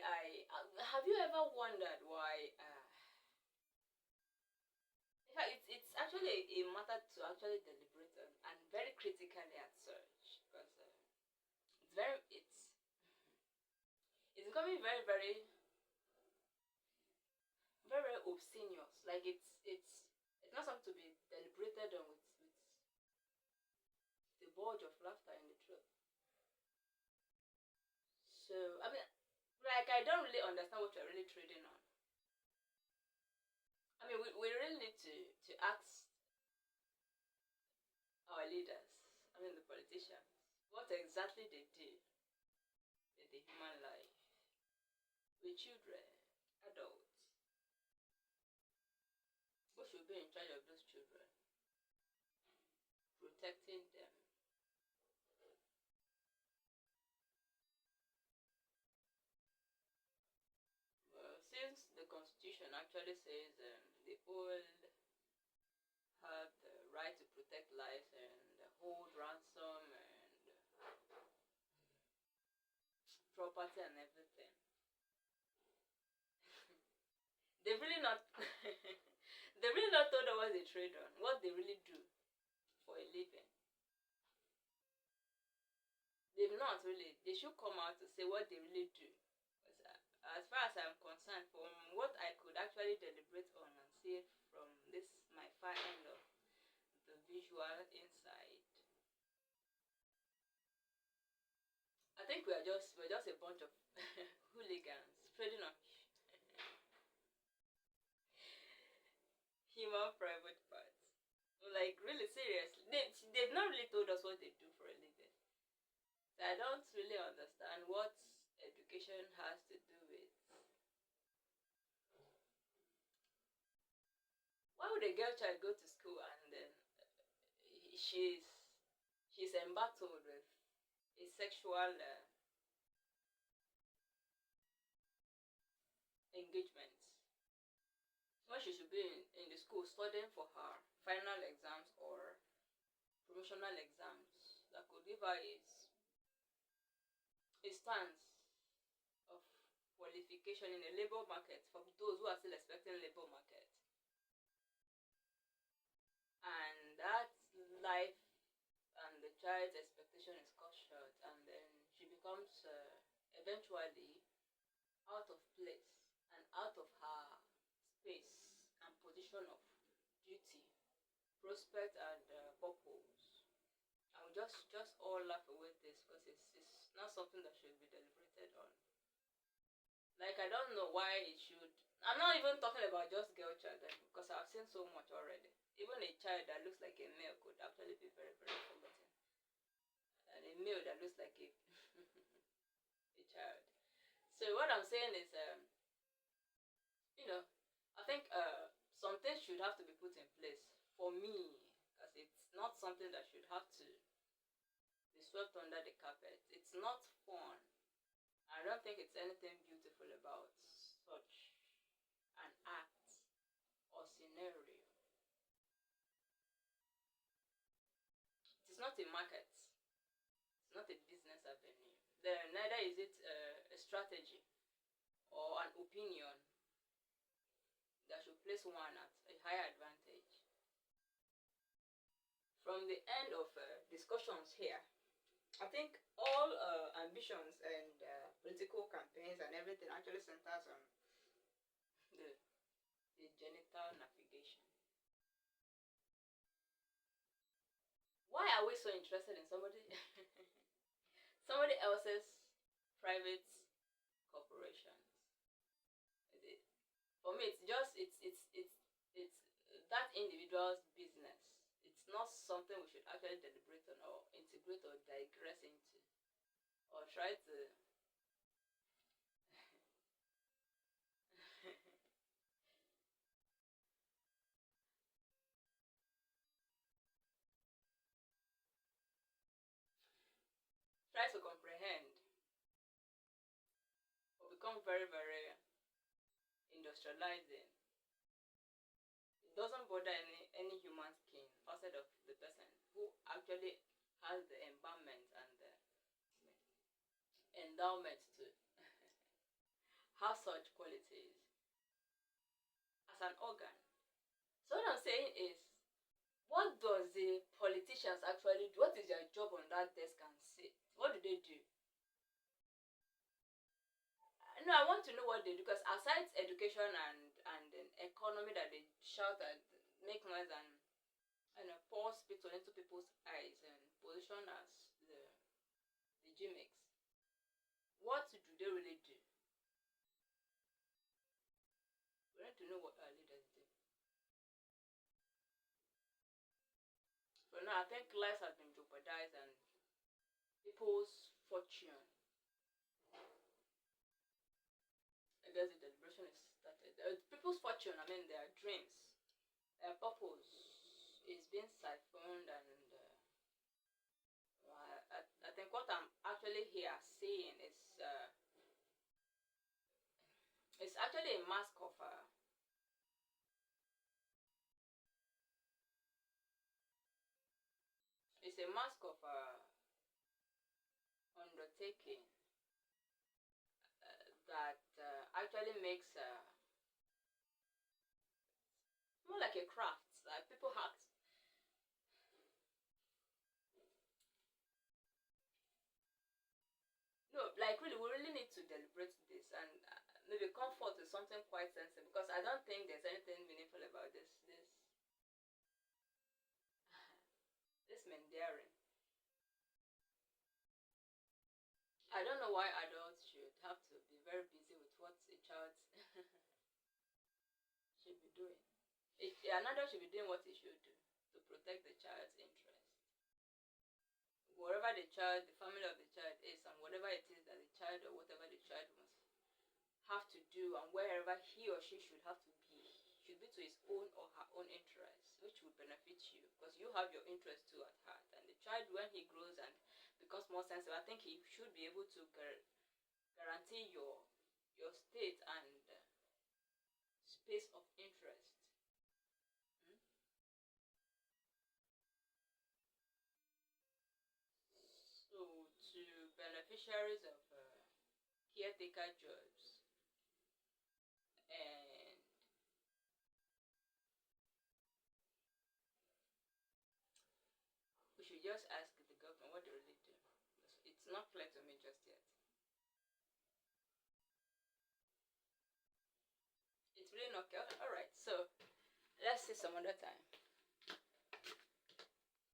actually, I have you ever wondered why? In fact, it's actually a matter to actually deliberate on and very critically at such, because it's becoming very obscenious. Like it's not something to be deliberated on with the bulge of laughter in the truth. So I mean, like I don't really understand what you're really trading on. I mean, we really need to ask our leaders, I mean the politicians, what exactly they did with the human life, with children, adults. Who should be in charge of those children, protecting them? Well, since the constitution actually says the old have the right to protect lives and hold ransom and property and everything, they've really not they've really not told us what they trade on, what they really do for a living. They've not really. They should come out to say what they really do. As far as I'm concerned, from what I could actually deliberate on and see from this my far end of the visual inside, I think we're just a bunch of hooligans trading on human private parts. Like really seriously, they've not really told us what they do for a living. So I don't really understand what education has to do with. Why would a girl child go to school and then she's embattled with a sexual engagement when she should be in the school studying for her final exams or promotional exams that could give her a stance of qualification in the labor market for those who are still expecting labor market. And that life and the child's expectation is cut short, and then she becomes eventually out of place and out of her space and position of duty, prospect, and purpose. And we just all laugh away this because it's not something that should be deliberated on. Like I don't know why it should. I'm not even talking about just girl child because I've seen so much already. Even a child that looks like a male could actually be very forgotten, and a male that looks like a a child. So what I'm saying is, I think some things should have to be put in place for me, because it's not something that should have to be swept under the carpet. It's not fun. I don't think it's anything beautiful about such an act or scenario. It is not a market. It's not a business avenue. Then neither is it a strategy or an opinion that should place one at a higher advantage. From the end of discussions here, I think all ambitions and political campaigns and everything actually centers on the genital navigation. Why are we so interested in somebody else's private corporations? For me, it's that individual's business. It's not something we should actually deliberate on or integrate or digress into or try to try to comprehend or become very industrializing. It doesn't bother any human skin outside of the person who actually has the empowerment and the endowment to has such qualities as an organ. So what I'm saying is, what does the politicians actually do? What is their job on that desk and sit? What do they do? No, I want to know what they do, because aside education and economy that they shout and make noise and pour spit into people's eyes and position as the gimmicks, what do they really do? We need to know what our leaders do. So now I think lives have been jeopardized and people's fortune, I guess the deliberation is started. People's fortune, I mean their dreams, their purpose is being siphoned, and I think what I'm actually here saying is it's actually a mask of it's a mask of undertaking that actually makes more like a craft. Like people have no, like really, we really need to deliberate this, and maybe comfort is something quite sensible, because I don't think there's anything meaningful about this mendaring. I don't know why adults should have to be very busy with what a child should be doing. An adult should be doing what he should do to protect the child's interest. Wherever the child, the family of the child is, and whatever it is that the child or whatever the child must have to do, and wherever he or she should have to be, should be to his own or her own interest, which would benefit you, because you have your interest too at heart. And the child, when he grows and becomes more sensitive, I think he should be able to guarantee your state and space of interest. So, to beneficiaries of caretaker jobs, and we should just ask the government what they really do. It's not clear to me just yet. It's really not clear. Alright, so let's see some other time.